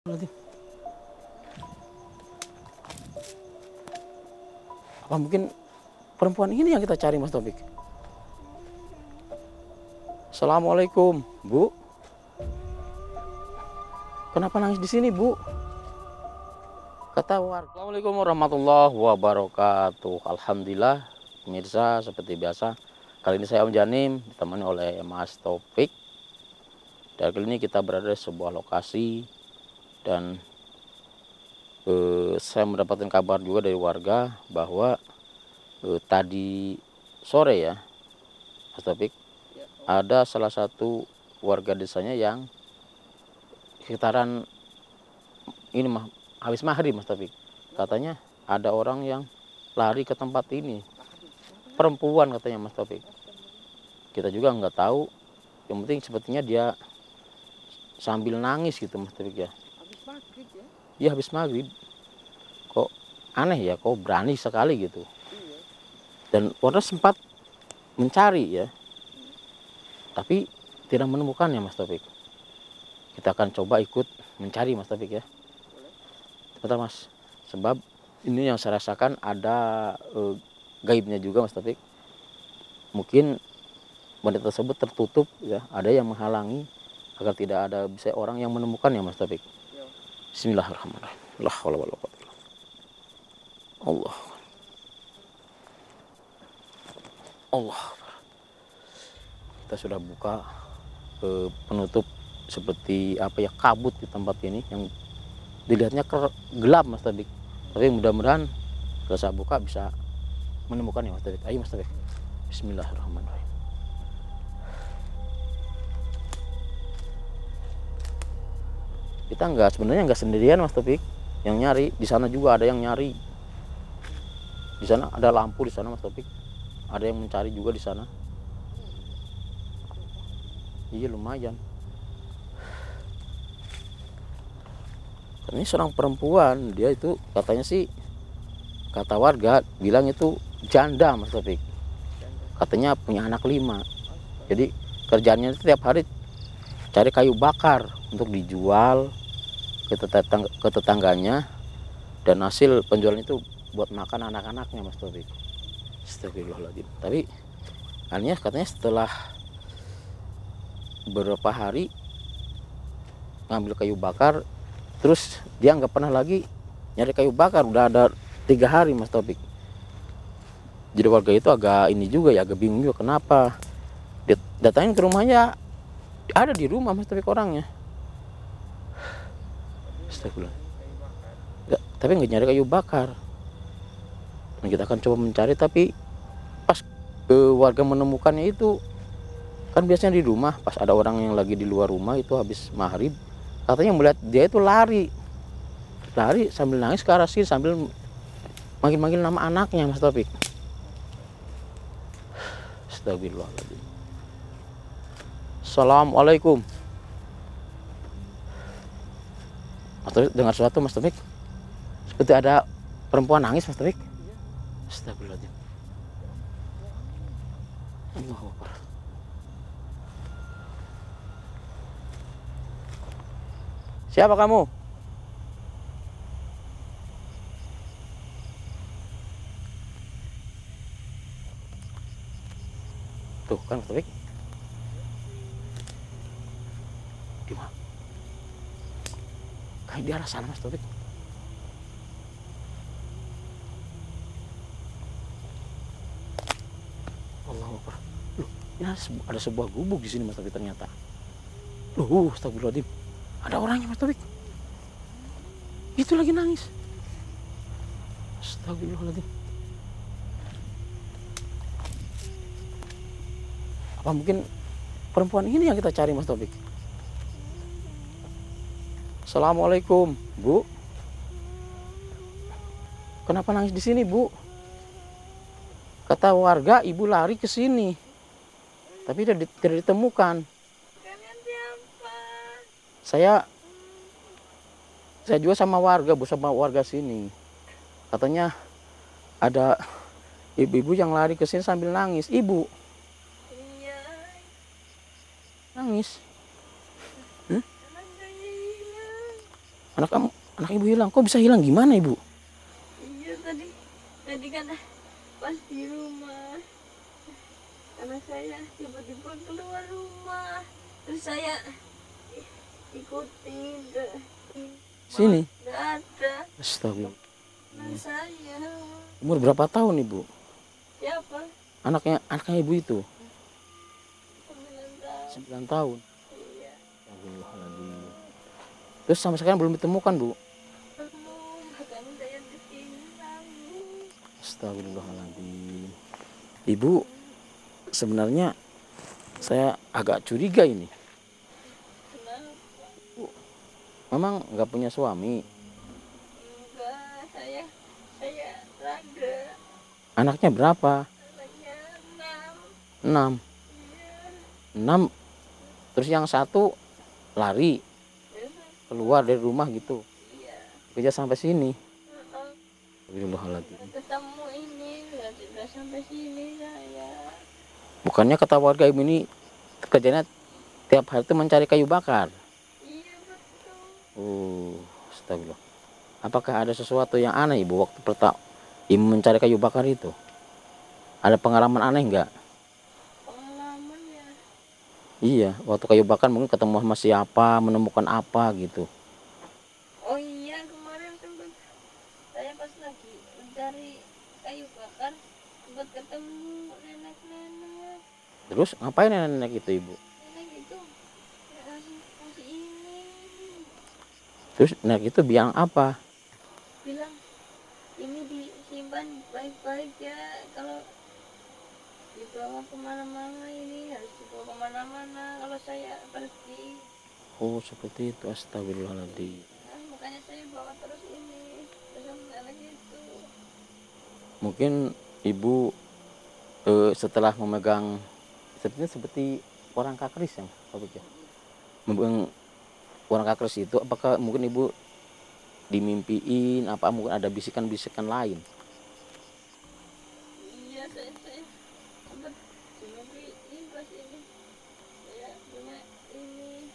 Apa mungkin perempuan ini yang kita cari, Mas Taufik? Assalamualaikum, Bu. Kenapa nangis di sini, Bu? Kata warga. Assalamualaikum warahmatullahi wabarakatuh. Alhamdulillah, pemirsa, seperti biasa. Kali ini saya Om Janim ditemani oleh Mas Taufik. Dan kali ini kita berada di sebuah lokasi dan saya mendapatkan kabar juga dari warga bahwa tadi sore ya, Mas Taufik, ada salah satu warga desanya yang sekitaran ini habis maghrib, Mas Taufik. Katanya ada orang yang lari ke tempat ini, perempuan katanya, Mas Taufik. Kita juga nggak tahu, yang penting sepertinya dia sambil nangis gitu, Mas Taufik ya. Habis maghrib ya? Iya, habis maghrib. Kok aneh ya, kok berani sekali gitu. Iya. Dan warga sempat mencari ya, tapi tidak menemukannya, Mas Taufik. Kita akan coba ikut mencari, Mas Taufik ya. Bentar, Mas, sebab ini yang saya rasakan ada gaibnya juga, Mas Taufik. Mungkin wanita tersebut tertutup ya, ada yang menghalangi agar tidak ada bisa orang yang menemukannya, Mas Taufik. Bismillahirrahmanirrahim. La haula wala quwwata illa billah. Allah. Allah. Kita sudah buka penutup seperti apa ya, kabut di tempat ini yang dilihatnya gelap, Mas Taufik. Tapi mudah-mudahan kalau saya buka bisa menemukannya, Mas Taufik. Ayo, Mas Taufik. Bismillahirrahmanirrahim. Kita sebenarnya nggak sendirian, Mas Taufik, yang nyari. Di sana juga ada yang nyari. Di sana ada lampu di sana, Mas Taufik. Ada yang mencari juga di sana. Iya, lumayan. Ini seorang perempuan, dia itu katanya sih, kata warga bilang itu janda, Mas Taufik. Katanya punya anak 5. Jadi kerjaannya setiap hari cari kayu bakar untuk dijual ke tetangganya, dan hasil penjualan itu buat makan anak-anaknya, Mas Taufik. Astagfirullahaladzim. Tapi katanya setelah beberapa hari ngambil kayu bakar, terus dia nggak pernah lagi nyari kayu bakar. Udah ada 3 hari, Mas Taufik. Jadi warga itu agak ini juga ya, agak bingung juga kenapa. Dia datangin ke rumahnya, ada di rumah, Mas Taufik, orangnya. Astagfirullah. Tapi nggak nyari kayu bakar. Nah, kita akan coba mencari, tapi pas warga menemukannya itu kan biasanya di rumah, pas ada orang yang lagi di luar rumah itu habis maghrib, katanya melihat dia itu lari sambil nangis ke arah sini, sambil manggil-manggil nama anaknya, Mas Taufik. Astagfirullahaladzim. Assalamualaikum. Mas Taufik dengar sesuatu, Mas Taufik? Seperti ada perempuan nangis, Mas Taufik. Astagfirullahaladzim. Allahu Akbar. Siapa kamu? Tuh kan, Mas Taufik. Di mana? Kayak di arah sana, Mas Taufik. Allahu Akbar. Loh, ini ada sebuah gubuk di sini, Mas Taufik, ternyata. Loh, astagfirullahaladzim. Ada orangnya, Mas Taufik. Itu lagi nangis. Astagfirullahaladzim. Apa mungkin perempuan ini yang kita cari, Mas Taufik? Assalamualaikum, Bu. Kenapa nangis di sini, Bu? Kata warga, Ibu lari ke sini, tapi tidak ditemukan. Kalian siapa? Saya juga sama warga, Bu, sama warga sini. Katanya ada ibu-ibu yang lari ke sini sambil nangis. Ibu Iya. nangis. Anak saya hilang. Anak kamu, anak ibu hilang. Kok bisa hilang? Gimana ibu? Iya tadi kan pas di rumah anak saya tiba-tiba keluar rumah, terus saya ikutin Sini. nggak ada Astagfirullah. anak saya. Umur berapa tahun ibu? Siapa? Anaknya ibu itu 9 tahun. 9 tahun. Iya. Astagfirullahaladzim. Terus sampai sekarang belum ditemukan bu? Belum, makanya saya ditinggal. Astagfirullahaladzim. Ibu, sebenarnya saya agak curiga ini. Kenapa? Memang nggak punya suami. Enggak, saya raga. Anaknya berapa? Anaknya 6. 6. Iya. 6. Terus yang satu lari keluar dari rumah gitu. Iya. Kerja sampai sini. Heeh. Astagfirullahaladzim. Ketemu ini udah sampai sini saya. Bukannya kata warga ibu ini kerjanya tiap hari itu mencari kayu bakar. Iya betul. Astagfirullah. Apakah ada sesuatu yang aneh ibu waktu pertama ibu mencari kayu bakar itu? Ada pengalaman aneh enggak? Pengalaman ya. Iya, waktu kayu bakar mungkin ketemu sama siapa, menemukan apa gitu. Oh iya, kemarin sempat saya pas lagi mencari kayu bakar sempat ketemu nenek-nenek. Terus ngapain nenek itu ibu? Nenek itu masih ini Terus nenek itu bilang apa? bilang ini disimpan baik-baik ya, kalau dibawa kemana-mana, ini harus dibawa kemana-mana kalau saya pergi. Oh seperti itu, astagfirullahaladzim. Nah, makanya saya bawa terus ini bersama nenek itu. Mungkin ibu setelah memegang seperti orang kakris yang ya. Memegang orang kakris itu, apakah mungkin ibu dimimpiin apa mungkin ada bisikan-bisikan lain? Iya, saya sempat dimimpiin pas ini saya punya ini.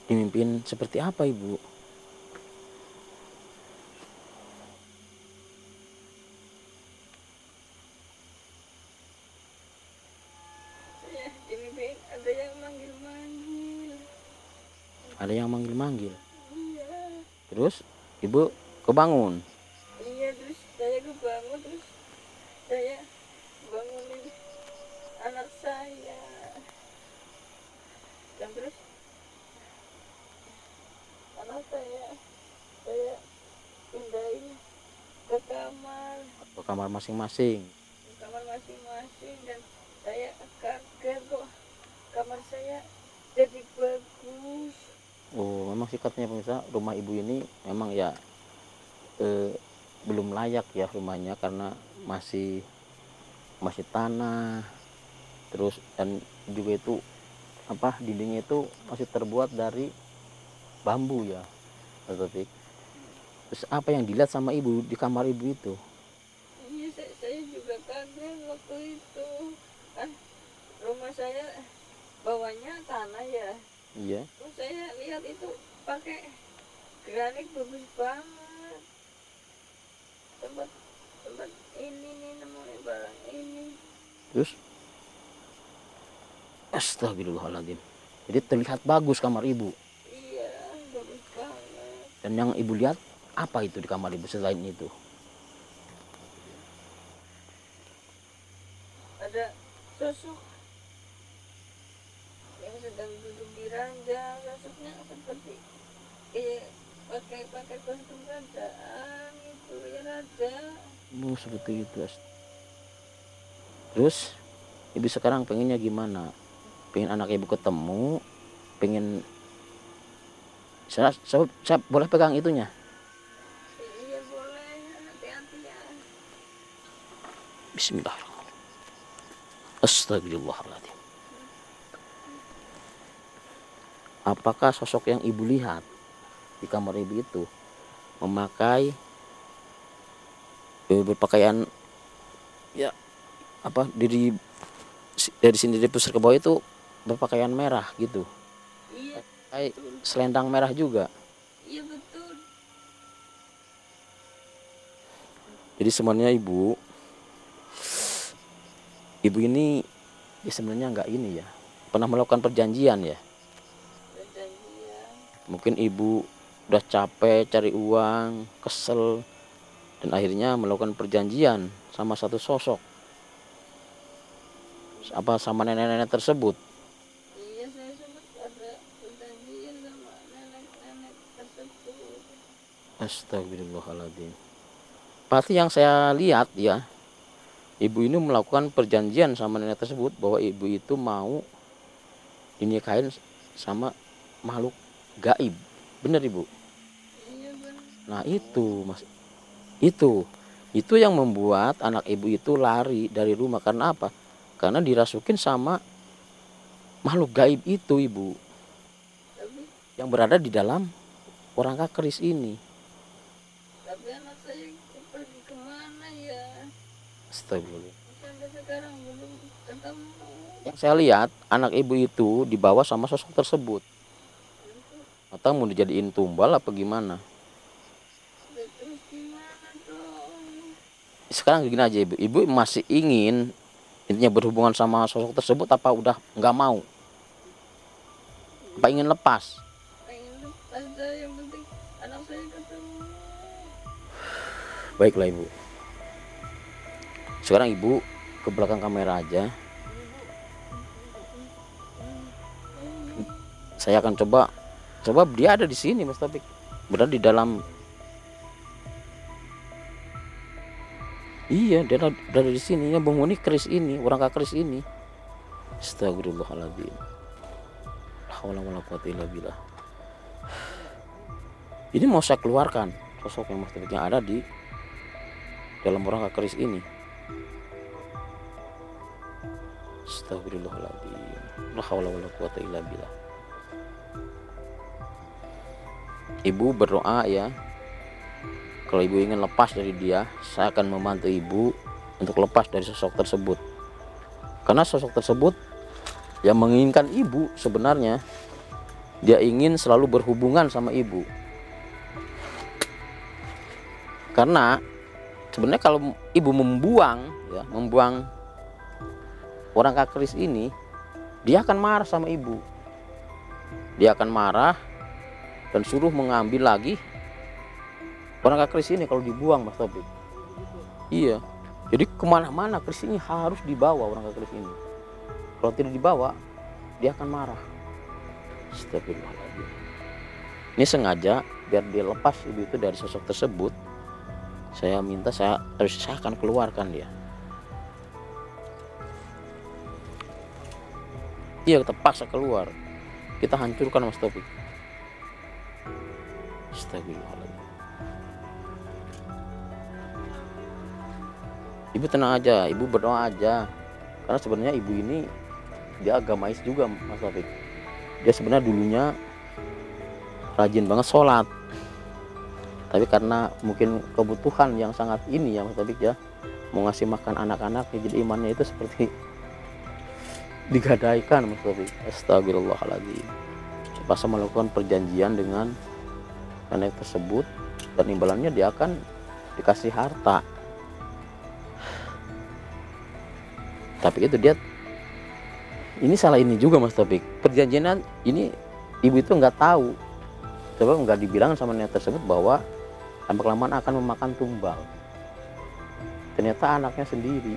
Dimimpiin seperti apa ibu? Saya dimimpiin ada yang manggil-manggil. Ada yang manggil-manggil. Iya. Terus ibu kebangun. Iya, terus saya kebangun, terus saya bangunin anak saya, dan terus anak saya pindahin ke Kamar masing-masing. masing-masing, dan saya kaget kok kamar saya jadi bagus. Oh memang sikatnya pemirsa, rumah ibu ini memang ya belum layak ya rumahnya karena masih tanah, terus dan juga itu apa dindingnya itu masih terbuat dari bambu ya, Taufik. Terus apa yang dilihat sama ibu di kamar ibu itu? Iya, saya juga kaget waktu itu, kan rumah saya bawahnya tanah ya. Iya. Terus saya lihat itu pakai granit bagus banget. Tempat ini nih, nemuin barang ini. Terus astagfirullahaladzim. Jadi terlihat bagus kamar ibu. Iya, bagus banget. Dan yang ibu lihat apa itu di kamar ibu selain itu? Ada sosok yang sedang duduk di ranjang. Sosoknya seperti pakai kostum kerajaan itu ya, raja. Seperti itu. Terus ibu sekarang pengennya gimana? Pengen anak ibu ketemu, pengen saya boleh pegang itunya? Iya boleh, hati-hati ya. Bismillahirrahmanirrahim. Astagfirullahaladzim. Apakah sosok yang ibu lihat di kamar ibu itu memakai berpakaian ya apa dari sini dari pusar ke bawah itu berpakaian merah gitu? Iya, Kayak selendang merah juga. Iya betul. Jadi sebenarnya ibu ini ya sebenarnya nggak ini ya, pernah melakukan perjanjian ya. Perjanjian. Mungkin ibu udah capek cari uang, kesel, dan akhirnya melakukan perjanjian sama satu sosok, apa sama nenek-nenek tersebut. Iya saya sempat ada perjanjian sama nenek-nenek tersebut. Astagfirullahaladzim. Pasti yang saya lihat ya, ibu ini melakukan perjanjian sama nenek tersebut bahwa ibu itu mau dinikahin sama makhluk gaib. Bener ibu? Iya benar. Nah itu mas, itu yang membuat anak ibu itu lari dari rumah. Karena apa? Karena dirasukin sama makhluk gaib itu ibu, Tapi yang berada di dalam orang keris ini. anak saya pergi kemana ya? Astagfirullah. Sampai sekarang belum ketemu. Yang saya lihat anak ibu itu dibawa sama sosok tersebut. Atau mau dijadiin tumbal apa gimana? Terus gimana dong? Sekarang gini aja ibu, ibu masih ingin intinya berhubungan sama sosok tersebut apa udah nggak mau? Apa ingin lepas? Pengen lepas dah, yang penting anak saya ketemu. Baiklah ibu. Sekarang ibu ke belakang kamera aja. Saya akan coba dia ada di sini Mas Taufik. Berada di dalam. Iya, dia ada di sini. Ini penghuni keris ini, orang keris ini. Astagfirullahaladzim. La haula wala quwwata illa billah. Ini mau saya keluarkan sosok yang Mas Taufik yang ada di dalam orang keris ini. Astagfirullahaladzim. La haula wala quwwata illa billah. Ibu berdoa ya. Kalau ibu ingin lepas dari dia, saya akan membantu ibu untuk lepas dari sosok tersebut. Karena sosok tersebut yang menginginkan ibu sebenarnya, dia ingin selalu berhubungan sama ibu. Karena sebenarnya kalau ibu membuang orang keris ini, dia akan marah sama ibu. Dia akan marah dan suruh mengambil lagi orang keris ini kalau dibuang Mas Taufik. Iya. Jadi kemana-mana keris ini harus dibawa orang keris ini. Kalau tidak dibawa, dia akan marah. Astagfirullahaladzim. Ini sengaja biar dia lepas ibu itu dari sosok tersebut. Saya minta saya akan keluarkan dia. Iya, kita paksa keluar. Kita hancurkan Mas Taufik. Astagfirullahaladzim. Ibu tenang aja, ibu berdoa aja. Karena sebenarnya ibu ini dia agamais juga Mas Taufik. Dia sebenarnya dulunya rajin banget sholat. Tapi karena mungkin kebutuhan yang sangat ini ya Mas Taufik ya, mau ngasih makan anak-anak, jadi imannya itu seperti digadaikan Mas Taufik. Astagfirullahaladzim. Pas melakukan perjanjian dengan nenek tersebut, dan imbalannya dia akan dikasih harta. Tapi itu dia ini salah ini juga Mas Taufik. Perjanjian ini ibu itu nggak tahu, coba nggak dibilang sama nenek tersebut bahwa lama-kelamaan akan memakan tumbal. Ternyata anaknya sendiri.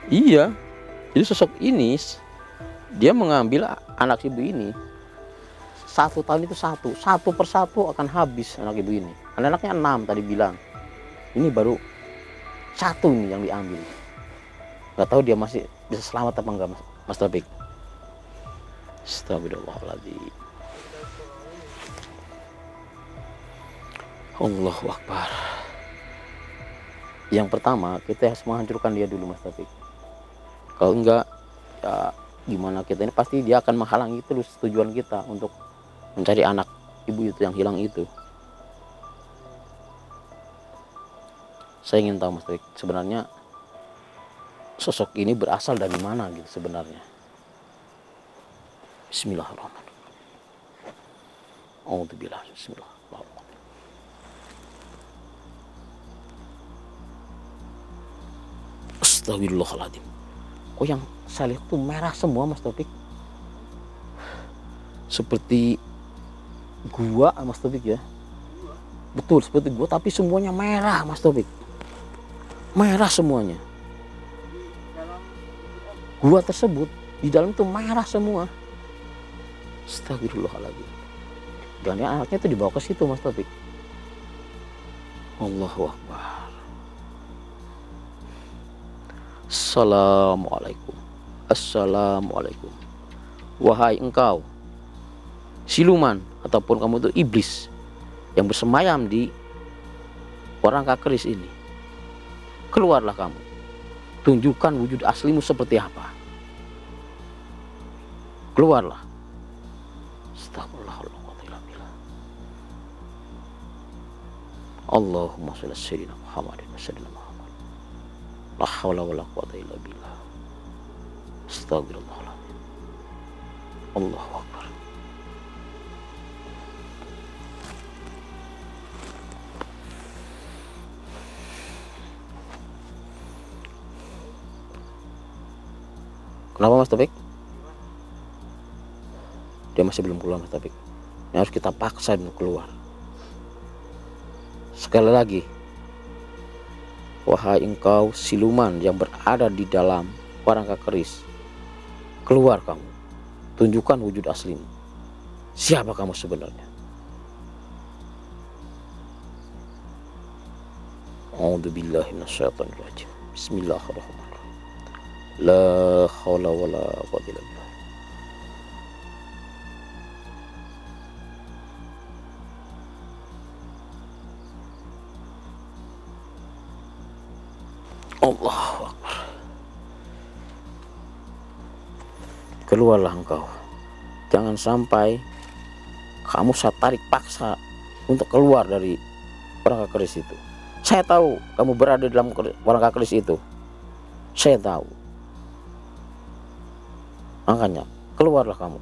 Iya, jadi sosok ini dia mengambil anak ibu ini. 1 tahun itu satu persatu akan habis anak ibu ini. Anak-anaknya 6 tadi bilang. Ini baru 1 nih yang diambil. Gak tahu dia masih bisa selamat apa enggak Mas Taufik. Astagfirullahaladzim. Allahu Akbar. Yang pertama kita harus menghancurkan dia dulu Mas Taufik. Kalau enggak ya gimana kita ini, pasti dia akan menghalangi terus tujuan kita untuk mencari anak ibu itu yang hilang itu. Saya ingin tahu Mas Taufik, sebenarnya sosok ini berasal dari mana gitu sebenarnya. Bismillahirrahmanirrahim. Alhamdulillah. Bismillahirrahmanirrahim. Astagfirullahaladzim. Kok yang saya lihat tuh merah semua Mas Taufik? Seperti gua Mas Taufik ya. Betul seperti gua, tapi semuanya merah Mas Taufik. Merah semuanya. Gua tersebut di dalam itu merah semua. Astagfirullahaladzim. Dan anaknya itu dibawa ke situ Mas Taufik. Allahu Akbar. Assalamualaikum. Assalamualaikum. Wahai engkau siluman ataupun kamu itu iblis yang bersemayam di kerangka keris ini, keluarlah kamu. Tunjukkan wujud aslimu seperti apa. Keluarlah. Astagfirullahaladzim. Allahumma shalli ala sayyidina Muhammadin wa sallim Muhammad. La haula wala quwata illa billah. Astagfirullahaladzim. Allahu Akbar. Kenapa Mas Taufik? Dia masih belum keluar Mas Taufik. Ini harus kita paksa untuk keluar. Sekali lagi, wahai engkau siluman yang berada di dalam kerangka keris, keluar kamu. Tunjukkan wujud aslimu. Siapa kamu sebenarnya? A'udzubillahi minasyaitonir rajim. Bismillahirrahmanirrahim. La haula wala quwwata illa billah. Allahu Akbar. Keluarlah engkau. Jangan sampai kamu saya tarik paksa untuk keluar dari kerangka keris itu. Saya tahu kamu berada dalam kerangka keris itu. Saya tahu. Makanya keluarlah kamu.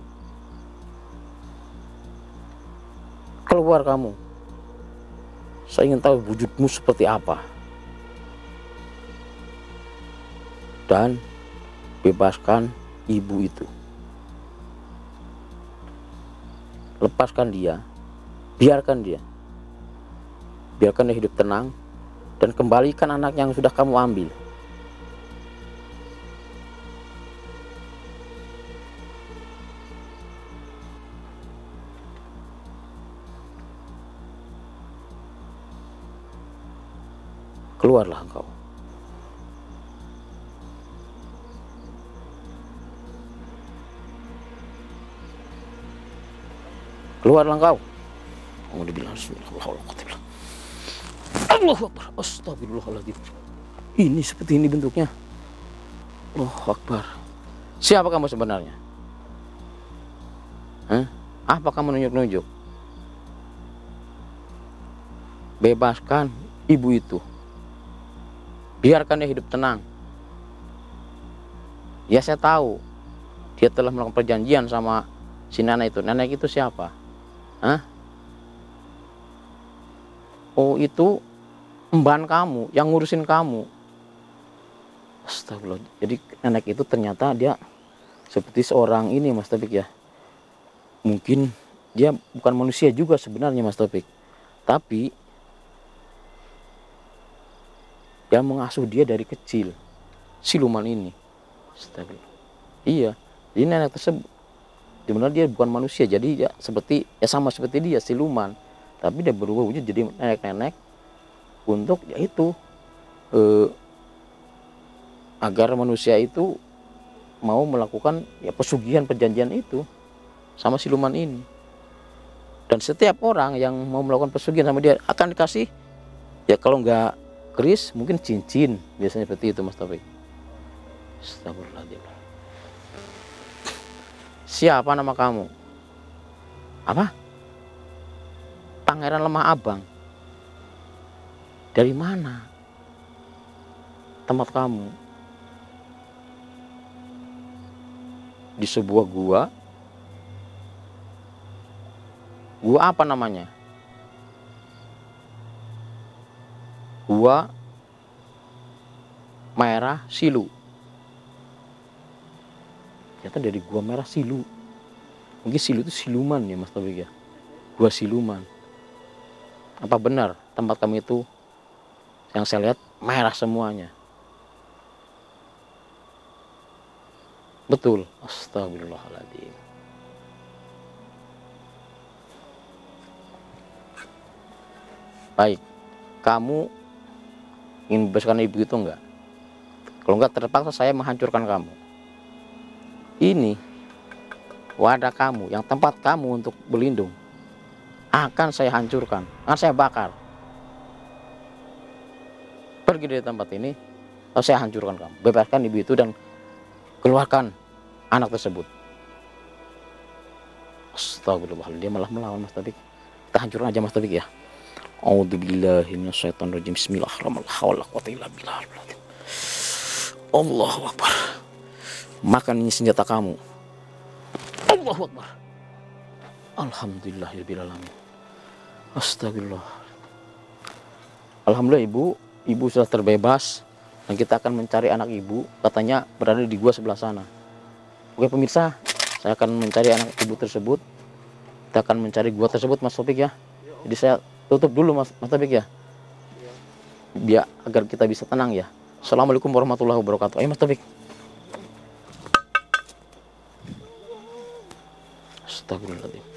Keluar kamu. Saya ingin tahu wujudmu seperti apa. Dan bebaskan ibu itu. Lepaskan dia. Biarkan dia. Biarkan dia hidup tenang. Dan kembalikan anak yang sudah kamu ambil. Keluarlah engkau. Keluarlah engkau. Allahu Akbar. Astagfirullahaladzim. Ini seperti ini bentuknya. Allahu Akbar. Siapa kamu sebenarnya? Apa kamu nunjuk-nunjuk? Bebaskan ibu itu. Biarkan dia hidup tenang. Ya saya tahu dia telah melakukan perjanjian sama si nenek itu. Nenek itu siapa? Oh itu emban kamu yang ngurusin kamu. Astagfirullah. Jadi nenek itu ternyata dia seperti seorang ini Mas Taufik ya. Mungkin dia bukan manusia juga sebenarnya Mas Taufik. Tapi yang mengasuh dia dari kecil. Siluman ini. Astagfirullah. Iya. Jadi nenek tersebut sebenarnya dia bukan manusia, jadi ya seperti ya sama seperti dia siluman, tapi dia berubah wujud jadi nenek-nenek untuk yaitu agar manusia itu mau melakukan ya pesugihan perjanjian itu sama siluman ini. Dan setiap orang yang mau melakukan pesugihan sama dia akan dikasih ya kalau nggak keris mungkin cincin, biasanya seperti itu Mas Taufik. Astagfirullahaladzim. Siapa nama kamu? Apa? Pangeran Lemah Abang. Dari mana tempat kamu? Di sebuah gua Gua apa namanya? Gua Merah Silu. Ternyata dari Gua Merah Silu. Mungkin Silu itu siluman ya Mas Taufik ya. Gua siluman. Apa benar tempat kami itu yang saya lihat merah semuanya? Betul. Astagfirullahaladzim. Baik, kamu ingin membebaskan ibu itu enggak? Kalau enggak, terpaksa saya menghancurkan kamu. Ini wadah kamu, yang tempat kamu untuk berlindung, akan saya hancurkan, akan saya bakar. Pergi dari tempat ini, atau saya hancurkan kamu. Bebaskan ibu itu dan keluarkan anak tersebut. Astagfirullahaladzim, dia malah melawan Mas Taufik. Kita hancurkan aja Mas Taufik ya. A'udzubillahi minasyaitonirrajim. Bismillahirrahmanirrahim. Allahu Akbar. Makan ini senjata kamu. Allahu Akbar. Alhamdulillahirabbil alamin. Astagfirullah. Alhamdulillah ibu sudah terbebas dan kita akan mencari anak ibu. Katanya berada di gua sebelah sana. Oke pemirsa, saya akan mencari anak ibu tersebut. Kita akan mencari gua tersebut Mas Taufik ya. Jadi saya tutup dulu Mas Taufik ya. Biar agar kita bisa tenang ya. Assalamualaikum warahmatullahi wabarakatuh. Ayo Mas Taufik. Astagfirullahaladzim.